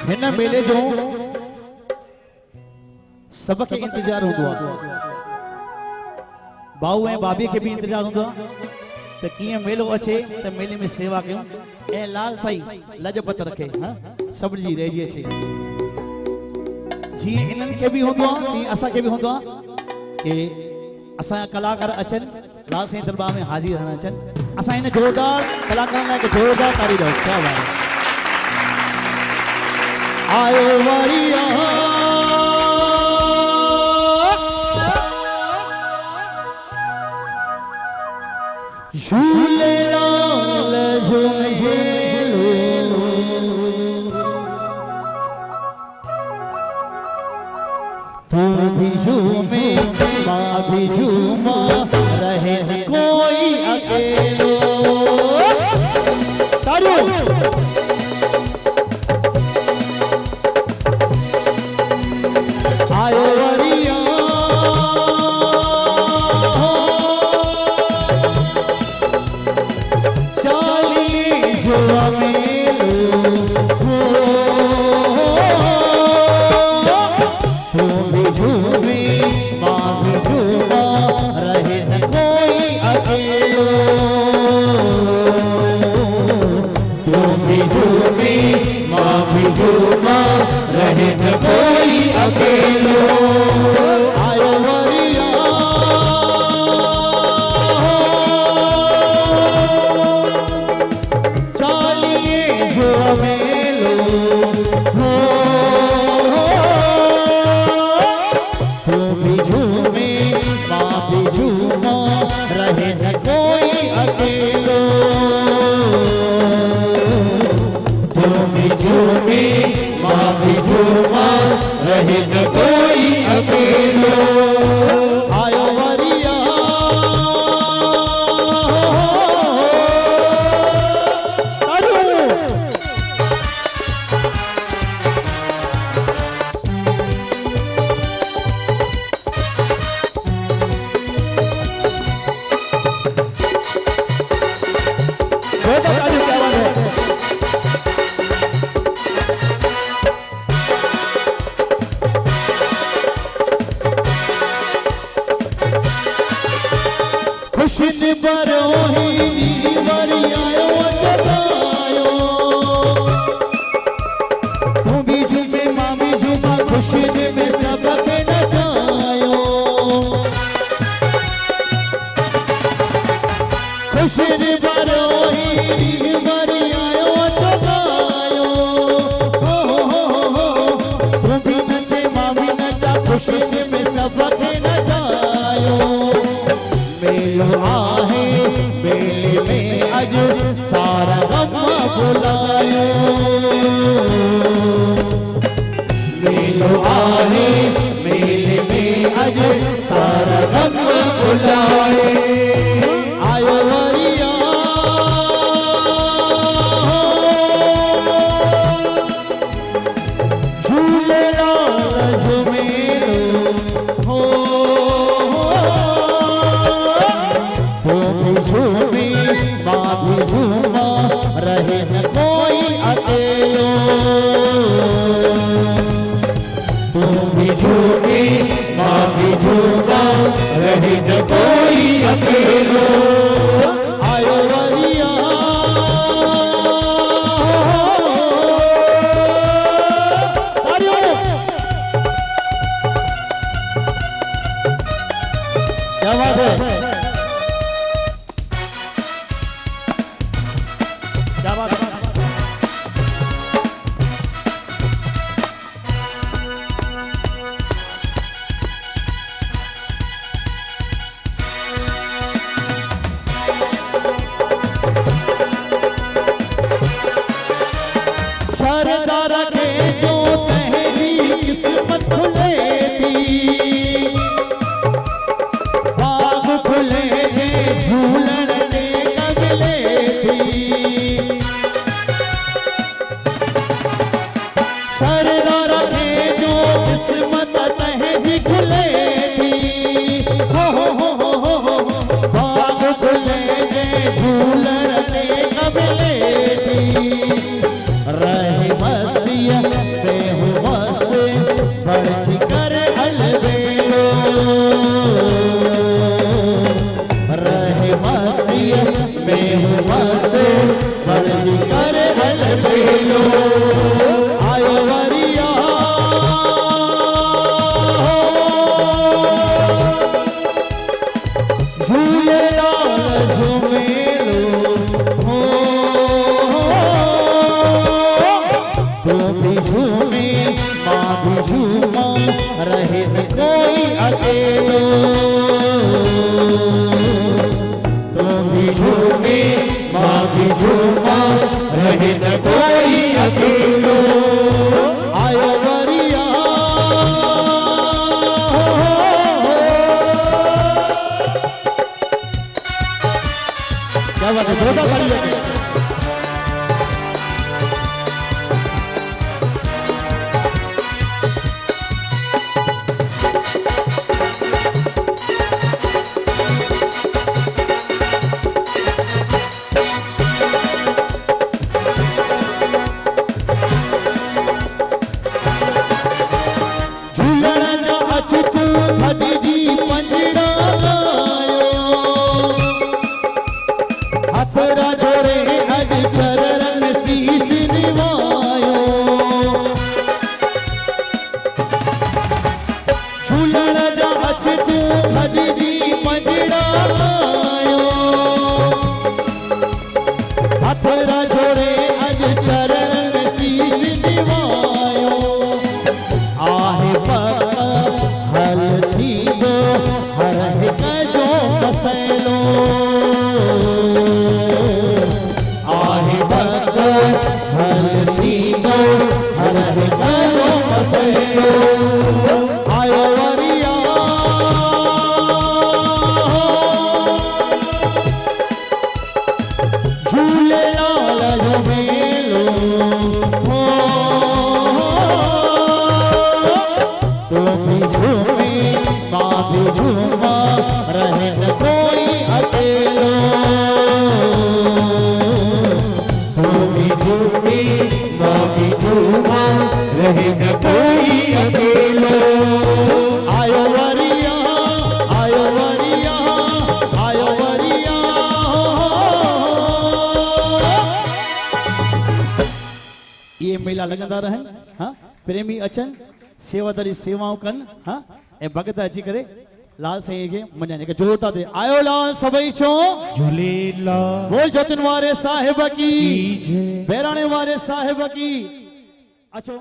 हिन मेले जो सबके इंतजार होंदो भाऊ ए भाभी के भी इंतजार होंदो तो किए मेलो अचे तो मेले में सेवा क्यों ए लाल साई लजपत रखे हां सब जी रहिजी अचे जी इनन के भी होंदो ती असा के भी होंदो के असा कलाकार अचन लाल साई दरबार में हाजिर रहना अचन असा इन जोरदार कलाकार ने जोरदार ताली दो क्या बात है आयो वरिया झूले लाल झूले तू भी झूमे माँ भी झूमा रहे न कोई अकेलो तालियों आयो वरिया चाली जुआ मेलो तू भी झूमे माँ भी झूमा रहे न कोई अकेलो तू भी झूमे माँ भी झूमा रहे न कोई अकेलो आयो वरिया चालिए जो मेलो तू भी झूमे माँ भी झूमा रहे न कोई अकेलो तू भी झूमे माँ भी झूमा रहे न कोई अकेलो आयो वरिया खुशी बरोही वरियायो जगायो तू भी झूमे माँ भी झूमा खुशी में सबके नचायो खुशी बरोही वरियायो जगायो तू भी नचे माँ भी नचा खुशी में सबके नचायो मेलो आहे मेले में आज सारा गम भुलायो मेलो आहे मेले में आज सारा गम भुलाए आयो वरिया झूले लाल झूमेलो हो तू भी झूमे माँ भी झूमा रहे न कोई अकेलो तू भी झूमे माँ भी झूमा रहे न कोई अकेलो आयो वरिया क्या बात है क्या बात है शरदार के जो तहरी किस्मत खुलेगी बाग खुले झूलन ने कगले शरदार के जो किस्मत तहरी खुलेगी हो बाग खुले झूलन ने कगले रहे मस्तिया रहे न कोई अकेलो आयो वरिया क्या बात है जोरदार ताली बजाइए रहे न कोई अकेलो आयो वरिया आयो वरिया आयो वरिया ये मेला लगंदा रहन हाँ प्रेमी अचन सेवादारी सेवाओं कन हाँ ए भगत अची करे लाल साईं के मञाने के जोरदार दे आयो लाल सभई चो झूलेलाल बोल जतन वारे साहिब की जय बहराणे वारे साहिब की अचो